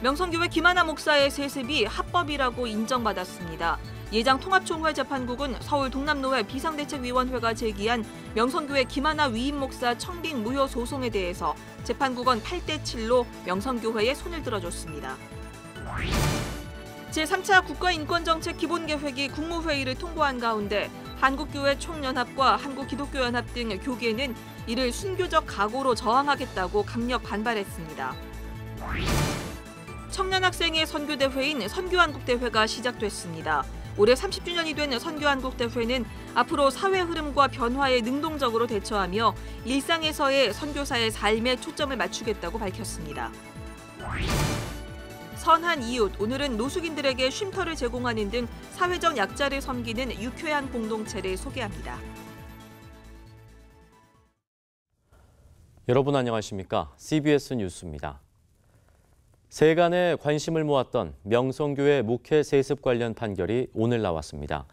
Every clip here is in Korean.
명성교회 김하나 목사의 세습이 합법이라고 인정받았습니다. 예장통합총회 재판국은 서울 동남노회 비상대책위원회가 제기한 명성교회 김하나 위임 목사 청빙 무효 소송에 대해서 재판국은 8대7로 명성교회에 손을 들어줬습니다. 제3차 국가인권정책 기본계획이 국무회의를 통과한 가운데 한국교회 총연합과 한국기독교연합 등 교계는 이를 순교적 각오로 저항하겠다고 강력 반발했습니다. 청년학생의 선교대회인 선교한국대회가 시작됐습니다. 올해 30주년이 된 선교한국대회는 앞으로 사회 흐름과 변화에 능동적으로 대처하며 일상에서의 선교사의 삶에 초점을 맞추겠다고 밝혔습니다. 선한 이웃, 오늘은 노숙인들에게 쉼터를 제공하는 등 사회적 약자를 섬기는 유쾌한 공동체를 소개합니다. 여러분 안녕하십니까? CBS 뉴스입니다. 세간의 관심을 모았던 명성교회 목회 세습 관련 판결이 오늘 나왔습니다.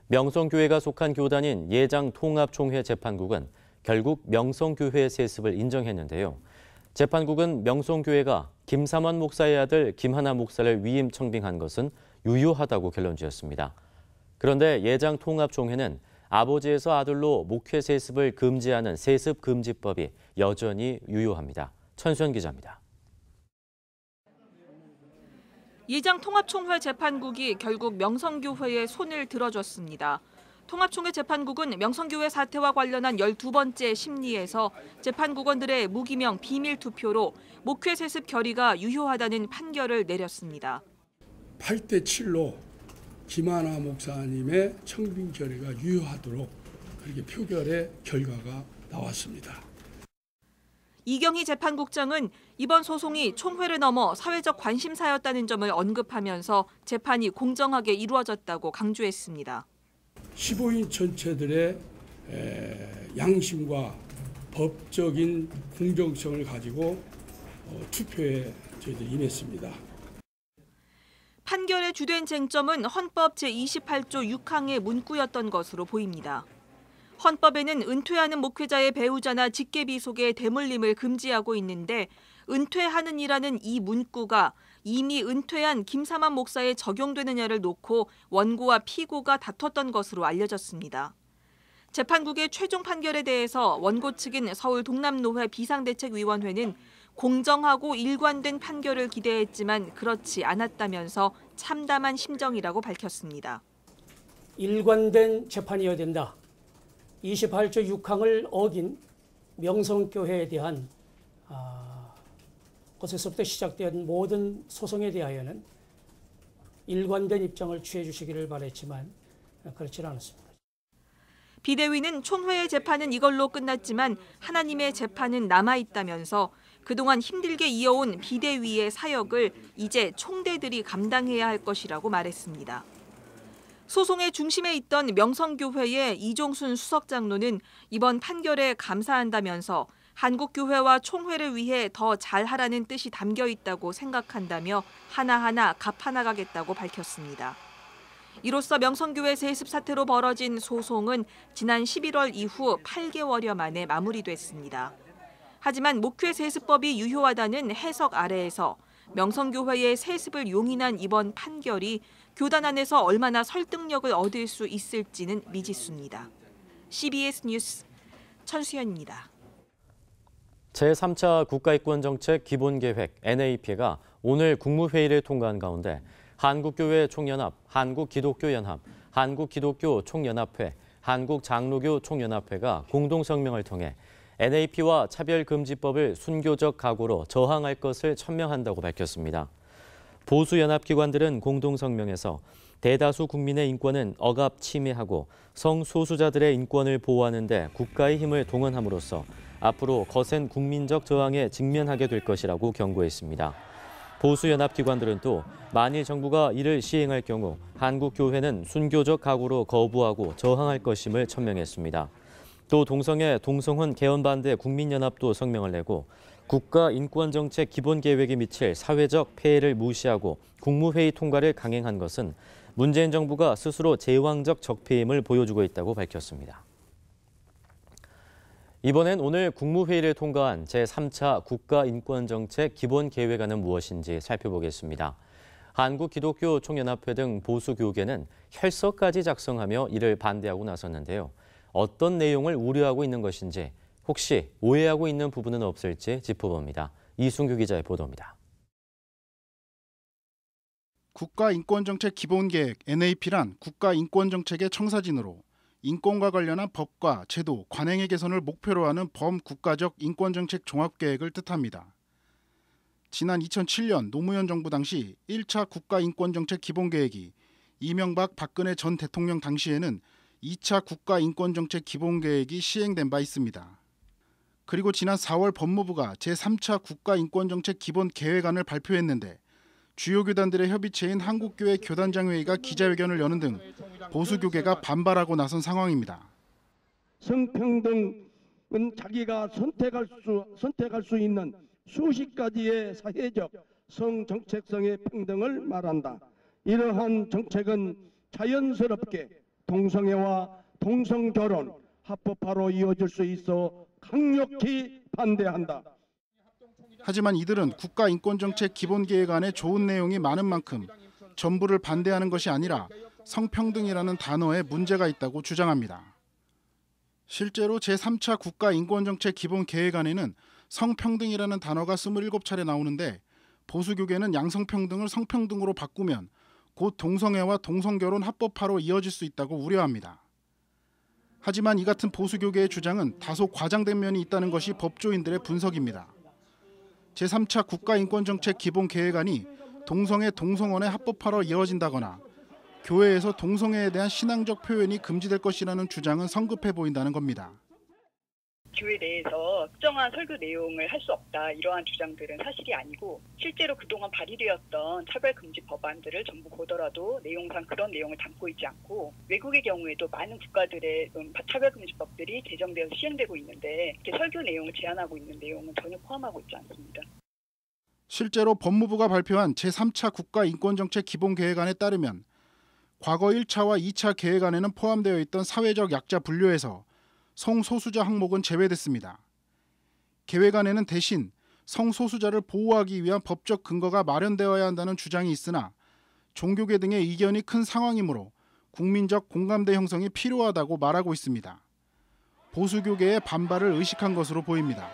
명성교회가 속한 교단인 예장통합총회 재판국은 결국 명성교회의 세습을 인정했는데요. 재판국은 명성교회가 김삼환 목사의 아들 김하나 목사를 위임 청빙한 것은 유효하다고 결론지었습니다. 그런데 예장통합총회는 아버지에서 아들로 목회 세습을 금지하는 세습금지법이 여전히 유효합니다. 천수연 기자입니다. 예장통합총회 재판국이 결국 명성교회에 손을 들어줬습니다. 통합총회 재판국은 명성교회 사태와 관련한 12번째 심리에서 재판국원들의 무기명 비밀 투표로 목회 세습 결의가 유효하다는 판결을 내렸습니다. 8대7로 김하나 목사님의 청빙 결의가 유효하도록 그렇게 표결의 결과가 나왔습니다. 이경희 재판국장은 이번 소송이 총회를 넘어 사회적 관심사였다는 점을 언급하면서 재판이 공정하게 이루어졌다고 강조했습니다. 15인 전체들의 양심과 법적인 공정성을 가지고 투표에 저희들이 임했습니다. 판결의 주된 쟁점은 헌법 제28조 6항의 문구였던 것으로 보입니다. 헌법에는 은퇴하는 목회자의 배우자나 직계비속의 대물림을 금지하고 있는데 은퇴하는 이라는 이 문구가 이미 은퇴한 김삼환 목사에 적용되느냐를 놓고 원고와 피고가 다퉜던 것으로 알려졌습니다. 재판국의 최종 판결에 대해서 원고 측인 서울 동남노회 비상대책위원회는 공정하고 일관된 판결을 기대했지만 그렇지 않았다면서 참담한 심정이라고 밝혔습니다. 일관된 재판이어야 된다. 28조 6항을 어긴 명성교회에 대한 그것에서부터 시작된 모든 소송에 대하여는 일관된 입장을 취해 주시기를 바랬지만 그렇지 않았습니다. 비대위는 총회의 재판은 이걸로 끝났지만 하나님의 재판은 남아있다면서 그동안 힘들게 이어온 비대위의 사역을 이제 총대들이 감당해야 할 것이라고 말했습니다. 소송의 중심에 있던 명성교회의 이종순 수석장로는 이번 판결에 감사한다면서 한국교회와 총회를 위해 더 잘하라는 뜻이 담겨 있다고 생각한다며 하나하나 갚아나가겠다고 밝혔습니다. 이로써 명성교회 세습 사태로 벌어진 소송은 지난 11월 이후 8개월여 만에 마무리됐습니다. 하지만 목회 세습법이 유효하다는 해석 아래에서 명성교회의 세습을 용인한 이번 판결이 교단 안에서 얼마나 설득력을 얻을 수 있을지는 미지수입니다. CBS 뉴스 천수연입니다. 제3차 국가인권정책 기본계획 NAP가 오늘 국무회의를 통과한 가운데 한국교회 총연합, 한국기독교연합, 한국기독교총연합회, 한국장로교 총연합회가 공동성명을 통해 NAP와 차별금지법을 순교적 각오로 저항할 것을 천명한다고 밝혔습니다. 보수 연합기관들은 공동성명에서 대다수 국민의 인권은 억압 침해하고 성소수자들의 인권을 보호하는 데 국가의 힘을 동원함으로써 앞으로 거센 국민적 저항에 직면하게 될 것이라고 경고했습니다. 보수 연합기관들은 또 만일 정부가 이를 시행할 경우 한국교회는 순교적 각오로 거부하고 저항할 것임을 천명했습니다. 또 동성애, 동성혼 개헌 반대 국민연합도 성명을 내고 국가인권정책 기본계획에 미칠 사회적 폐해를 무시하고 국무회의 통과를 강행한 것은 문재인 정부가 스스로 제왕적 적폐임을 보여주고 있다고 밝혔습니다. 이번엔 오늘 국무회의를 통과한 제3차 국가인권정책 기본계획안은 무엇인지 살펴보겠습니다. 한국기독교총연합회 등 보수교계는 혈서까지 작성하며 이를 반대하고 나섰는데요. 어떤 내용을 우려하고 있는 것인지, 혹시 오해하고 있는 부분은 없을지 짚어봅니다. 이순규 기자의 보도입니다. 국가인권정책 기본계획 NAP란 국가인권정책의 청사진으로 인권과 관련한 법과 제도, 관행의 개선을 목표로 하는 범국가적 인권정책 종합계획을 뜻합니다. 지난 2007년 노무현 정부 당시 1차 국가인권정책 기본계획이 이명박 박근혜 전 대통령 당시에는 2차 국가인권정책 기본계획이 시행된 바 있습니다. 그리고 지난 4월 법무부가 제3차 국가인권정책 기본계획안을 발표했는데 주요 교단들의 협의체인 한국교회 교단장회의가 기자회견을 여는 등 보수교계가 반발하고 나선 상황입니다. 성평등은 자기가 선택할 수 있는 수십 가지의 사회적 성정책성의 평등을 말한다. 이러한 정책은 자연스럽게 동성애와 동성결혼 합법화로 이어질 수 있어 강력히 반대한다. 하지만 이들은 국가인권정책 기본계획안에 좋은 내용이 많은 만큼 전부를 반대하는 것이 아니라 성평등이라는 단어에 문제가 있다고 주장합니다. 실제로 제3차 국가인권정책 기본계획안에는 성평등이라는 단어가 27차례 나오는데 보수교계는 양성평등을 성평등으로 바꾸면 곧 동성애와 동성결혼 합법화로 이어질 수 있다고 우려합니다. 하지만 이 같은 보수교계의 주장은 다소 과장된 면이 있다는 것이 법조인들의 분석입니다. 제3차 국가인권정책 기본계획안이 동성애, 동성혼의 합법화로 이어진다거나 교회에서 동성애에 대한 신앙적 표현이 금지될 것이라는 주장은 성급해 보인다는 겁니다. 교회 내에서 특정한 설교 내용을 할 수 없다, 이러한 주장들은 사실이 아니고 실제로 그동안 발의되었던 차별금지 법안들을 전부 보더라도 내용상 그런 내용을 담고 있지 않고 외국의 경우에도 많은 국가들의 차별금지법들이 제정되어 시행되고 있는데 설교 내용을 제한하고 있는 내용은 전혀 포함하고 있지 않습니다. 실제로 법무부가 발표한 제3차 국가인권정책 기본계획안에 따르면 과거 1차와 2차 계획안에는 포함되어 있던 사회적 약자 분류에서 성소수자 항목은 제외됐습니다. 계획안에는 대신 성소수자를 보호하기 위한 법적 근거가 마련되어야 한다는 주장이 있으나 종교계 등의 이견이 큰 상황이므로 국민적 공감대 형성이 필요하다고 말하고 있습니다. 보수교계의 반발을 의식한 것으로 보입니다.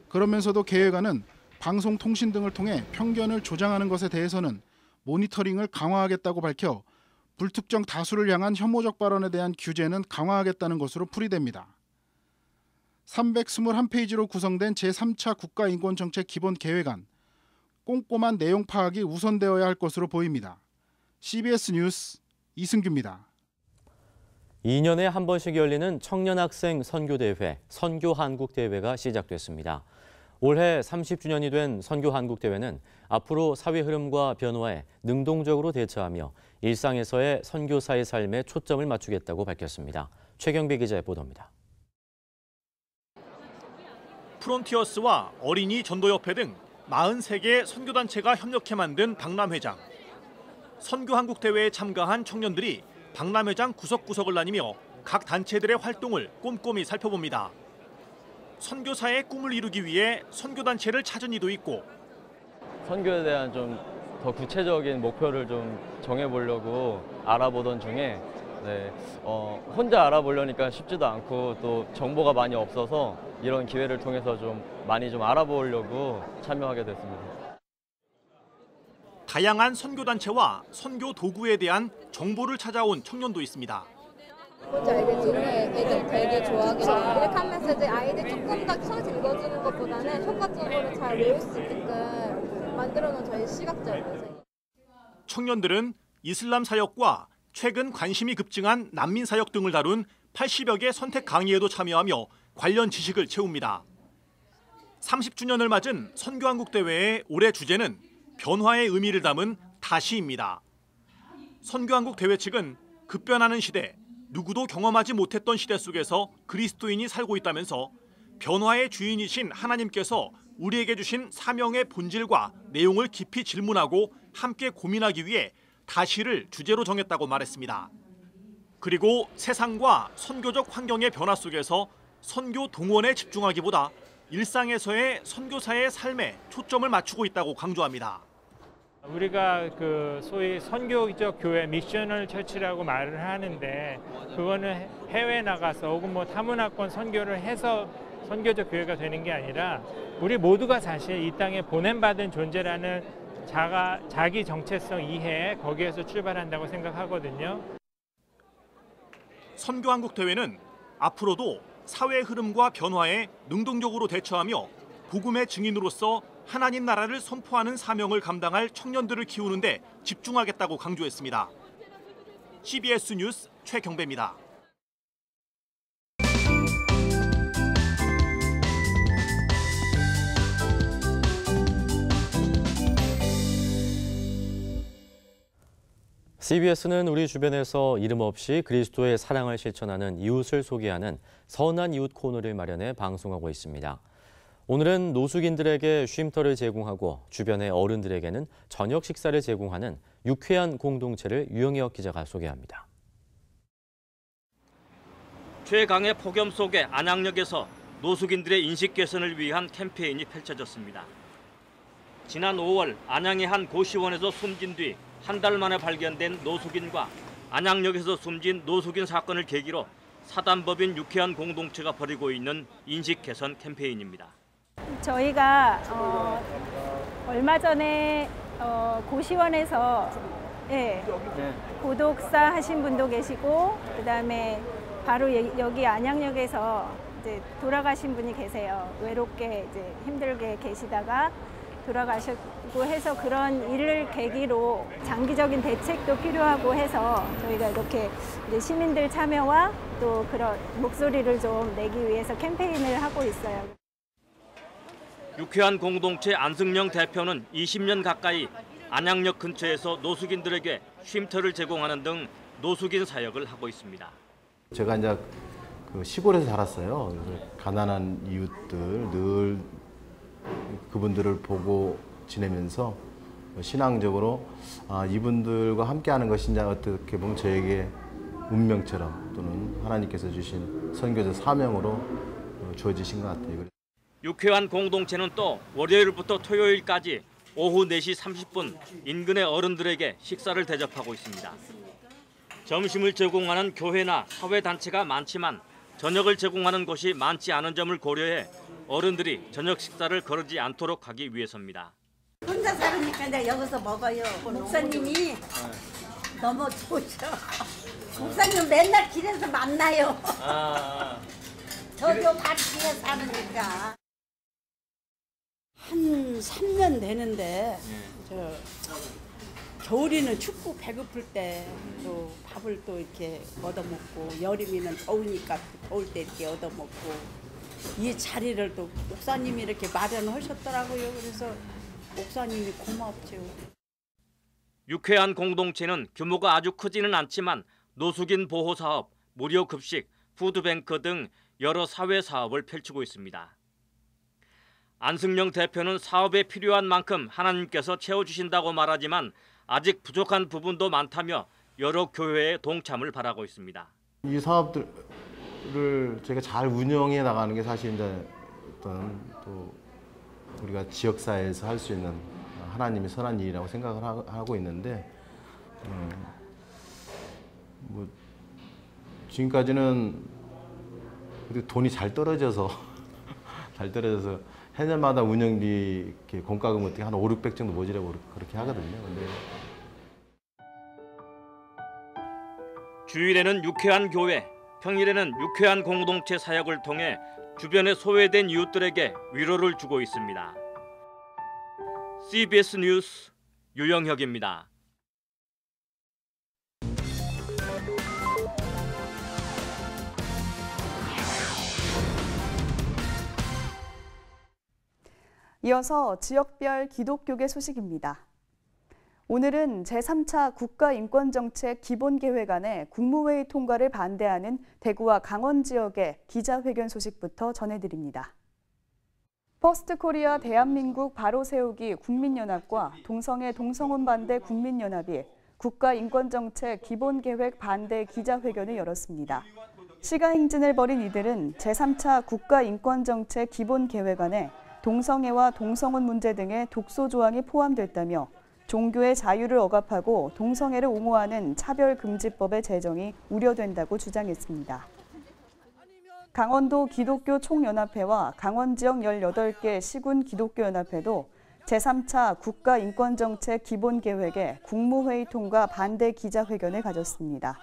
그러면서도 계획안은 방송통신 등을 통해 편견을 조장하는 것에 대해서는 모니터링을 강화하겠다고 밝혀 불특정 다수를 향한 혐오적 발언에 대한 규제는 강화하겠다는 것으로 풀이됩니다. 321페이지로 구성된 제3차 국가인권정책 기본계획안, 꼼꼼한 내용 파악이 우선되어야 할 것으로 보입니다. CBS 뉴스 이승규입니다. 2년에 한 번씩 열리는 청년학생 선교대회, 선교한국대회가 시작됐습니다. 올해 30주년이 된 선교한국대회는 앞으로 사회 흐름과 변화에 능동적으로 대처하며 일상에서의 선교사의 삶에 초점을 맞추겠다고 밝혔습니다. 최경배 기자의 보도입니다. 프론티어스와 어린이 전도협회 등 43개 선교단체가 협력해 만든 박람회장. 선교한국대회에 참가한 청년들이 박람회장 구석구석을 다니며 각 단체들의 활동을 꼼꼼히 살펴봅니다. 선교사의 꿈을 이루기 위해 선교단체를 찾은 이도 있고 선교에 대한 좀 더 구체적인 목표를 좀 정해보려고 알아보던 중에 혼자 알아보려니까 쉽지도 않고 또 정보가 많이 없어서 이런 기회를 통해서 좀 많이 좀 알아보려고 참여하게 됐습니다. 다양한 선교단체와 선교 도구에 대한 정보를 찾아온 청년도 있습니다. 뭔지 알겠지? 애들 되게 좋아하겠지? 이렇게 하면서 이제 아이들 조금 더 책 읽어주는 것보다는 효과적으로 잘 외울 수 있게끔 만들어놓은 저희 시각적 요새. 청년들은 이슬람 사역과 최근 관심이 급증한 난민 사역 등을 다룬 80여 개 선택 강의에도 참여하며 관련 지식을 채웁니다. 30주년을 맞은 선교한국대회의 올해 주제는 변화의 의미를 담은 다시입니다. 선교한국대회 측은 급변하는 시대, 누구도 경험하지 못했던 시대 속에서 그리스도인이 살고 있다면서 변화의 주인이신 하나님께서 우리에게 주신 사명의 본질과 내용을 깊이 질문하고 함께 고민하기 위해 다시를 주제로 정했다고 말했습니다. 그리고 세상과 선교적 환경의 변화 속에서 선교 동원에 집중하기보다 일상에서의 선교사의 삶에 초점을 맞추고 있다고 강조합니다. 우리가 소위 선교적 교회 미셔널 처치라고 말을 하는데 그거는 해외 나가서 혹은 타문화권 선교를 해서 선교적 교회가 되는 게 아니라 우리 모두가 사실 이 땅에 보냄받은 존재라는 자기 정체성 이해에 거기에서 출발한다고 생각하거든요. 선교한국대회는 앞으로도 사회 흐름과 변화에 능동적으로 대처하며 복음의 증인으로서 하나님 나라를 선포하는 사명을 감당할 청년들을 키우는 데 집중하겠다고 강조했습니다. CBS 뉴스 최경배입니다. CBS는 우리 주변에서 이름 없이 그리스도의 사랑을 실천하는 이웃을 소개하는 선한 이웃 코너를 마련해 방송하고 있습니다. 오늘은 노숙인들에게 쉼터를 제공하고 주변의 어른들에게는 저녁 식사를 제공하는 유쾌한 공동체를 유영혁 기자가 소개합니다. 최강의 폭염 속에 안양역에서 노숙인들의 인식 개선을 위한 캠페인이 펼쳐졌습니다. 지난 5월 안양의 한 고시원에서 숨진 뒤 한 달 만에 발견된 노숙인과 안양역에서 숨진 노숙인 사건을 계기로 사단법인 유쾌한 공동체가 벌이고 있는 인식 개선 캠페인입니다. 저희가 얼마 전에 고시원에서 고독사 하신 분도 계시고 그다음에 바로 여기 안양역에서 이제 돌아가신 분이 계세요. 외롭게 이제 힘들게 계시다가 돌아가셨고 해서 그런 일을 계기로 장기적인 대책도 필요하고 해서 저희가 이렇게 이제 시민들 참여와 또 그런 목소리를 좀 내기 위해서 캠페인을 하고 있어요. 유쾌한 공동체 안승영 대표는 20년 가까이 안양역 근처에서 노숙인들에게 쉼터를 제공하는 등 노숙인 사역을 하고 있습니다. 제가 이제 시골에서 자랐어요. 그래서 가난한 이웃들 늘 그분들을 보고 지내면서 신앙적으로 이분들과 함께하는 것이 이제 어떻게 보면 저에게 운명처럼 또는 하나님께서 주신 선교적 사명으로 주어지신 것 같아요. 유쾌한 공동체는 또 월요일부터 토요일까지 오후 4시 30분 인근의 어른들에게 식사를 대접하고 있습니다. 점심을 제공하는 교회나 사회단체가 많지만 저녁을 제공하는 곳이 많지 않은 점을 고려해 어른들이 저녁 식사를 거르지 않도록 하기 위해서입니다. 혼자 살으니까 내가 여기서 먹어요. 목사님이 너무 좋으셔. 목사님 맨날 길에서 만나요. 저도 같이 사는니까. 한 3년 되는데 겨울에는 춥고 배고플 때 또 밥을 또 이렇게 얻어먹고 여름에는 더우니까 더울 때 이렇게 얻어먹고 이 자리를 또 목사님이 이렇게 마련하셨더라고요. 그래서 목사님이 고맙죠. 유쾌한 공동체는 규모가 아주 크지는 않지만 노숙인 보호 사업, 무료 급식, 푸드뱅크 등 여러 사회 사업을 펼치고 있습니다. 안승영 대표는 사업에 필요한 만큼 하나님께서 채워주신다고 말하지만 아직 부족한 부분도 많다며 여러 교회의 동참을 바라고 있습니다. 이 사업들을 저희가 잘 운영해 나가는 게 사실 이제 어떤 또 우리가 지역사회에서 할 수 있는 하나님의 선한 일이라고 생각을 하고 있는데 뭐 지금까지는 돈이 잘 떨어져서 해년마다 운영비 이렇게 공과금 어떻게 한 500, 600 정도 모자라고 그렇게 하거든요. 근데 주일에는 유쾌한 교회, 평일에는 유쾌한 공동체 사역을 통해 주변에 소외된 이웃들에게 위로를 주고 있습니다. CBS 뉴스 유영혁입니다. 이어서 지역별 기독교계 소식입니다. 오늘은 제3차 국가인권정책 기본계획안의 국무회의 통과를 반대하는 대구와 강원 지역의 기자회견 소식부터 전해드립니다. 퍼스트코리아 대한민국 바로세우기 국민연합과 동성애 동성혼 반대 국민연합이 국가인권정책 기본계획 반대 기자회견을 열었습니다. 시가 행진을 벌인 이들은 제3차 국가인권정책 기본계획안에 동성애와 동성혼 문제 등의 독소 조항이 포함됐다며 종교의 자유를 억압하고 동성애를 옹호하는 차별금지법의 제정이 우려된다고 주장했습니다. 강원도 기독교 총연합회와 강원지역 18개 시군 기독교연합회도 제3차 국가인권정책 기본계획의 국무회의 통과 반대 기자회견을 가졌습니다.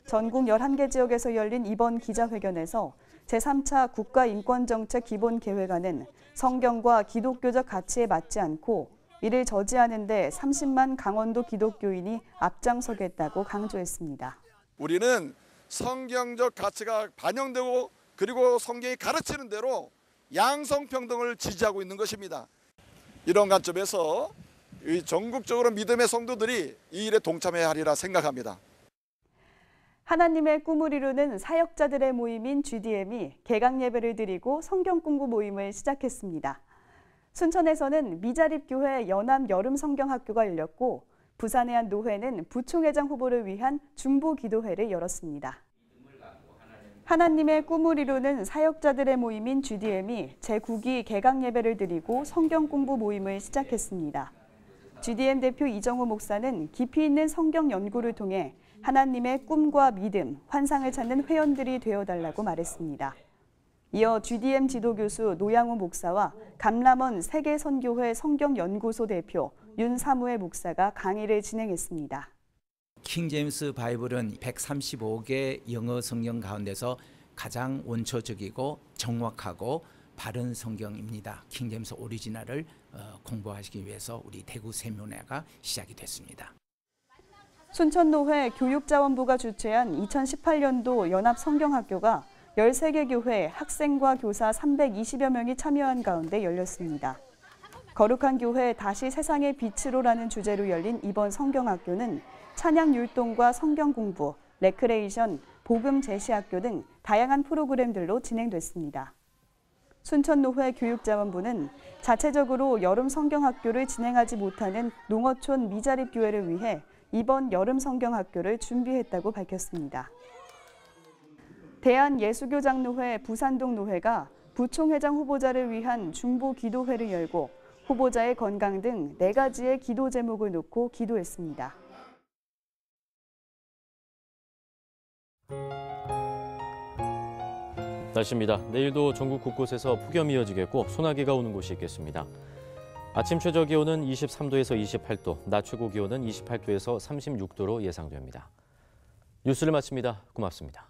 전국 11개 지역에서 열린 이번 기자회견에서 제3차 국가인권정책 기본계획안은 성경과 기독교적 가치에 맞지 않고 이를 저지하는 데 30만 강원도 기독교인이 앞장서겠다고 강조했습니다. 우리는 성경적 가치가 반영되고 그리고 성경이 가르치는 대로 양성평등을 지지하고 있는 것입니다. 이런 관점에서 전국적으로 믿음의 성도들이 이 일에 동참해야 하리라 생각합니다. 하나님의 꿈을 이루는 사역자들의 모임인 GDM이 개강 예배를 드리고 성경 공부 모임을 시작했습니다. 순천에서는 미자립교회 연합 여름성경학교가 열렸고 부산의 한 노회는 부총회장 후보를 위한 중보기도회를 열었습니다. 하나님의 꿈을 이루는 사역자들의 모임인 GDM이 제9기 개강 예배를 드리고 성경 공부 모임을 시작했습니다. GDM 대표 이정호 목사는 깊이 있는 성경 연구를 통해 하나님의 꿈과 믿음, 환상을 찾는 회원들이 되어달라고 말했습니다. 이어 GDM 지도교수 노양우 목사와 감람원 세계선교회 성경연구소 대표 윤사무엘 목사가 강의를 진행했습니다. 킹제임스 바이블은 135개 영어 성경 가운데서 가장 원초적이고 정확하고 바른 성경입니다. 킹제임스 오리지널을 공부하시기 위해서 우리 대구 세면회가 시작이 됐습니다. 순천노회 교육자원부가 주최한 2018년도 연합성경학교가 13개 교회 학생과 교사 320여 명이 참여한 가운데 열렸습니다. 거룩한 교회 다시 세상의 빛으로라는 주제로 열린 이번 성경학교는 찬양 율동과 성경 공부, 레크레이션, 복음 제시학교 등 다양한 프로그램들로 진행됐습니다. 순천노회 교육자원부는 자체적으로 여름 성경학교를 진행하지 못하는 농어촌 미자립교회를 위해 이번 여름 성경학교를 준비했다고 밝혔습니다. 대한예수교장노회 부산동노회가 부총회장 후보자를 위한 중보기도회를 열고 후보자의 건강 등 4가지의 기도 제목을 놓고 기도했습니다. 날씨입니다. 내일도 전국 곳곳에서 폭염이 이어지겠고 소나기가 오는 곳이 있겠습니다. 아침 최저 기온은 23도에서 28도, 낮 최고 기온은 28도에서 36도로 예상됩니다. 뉴스를 마칩니다. 고맙습니다.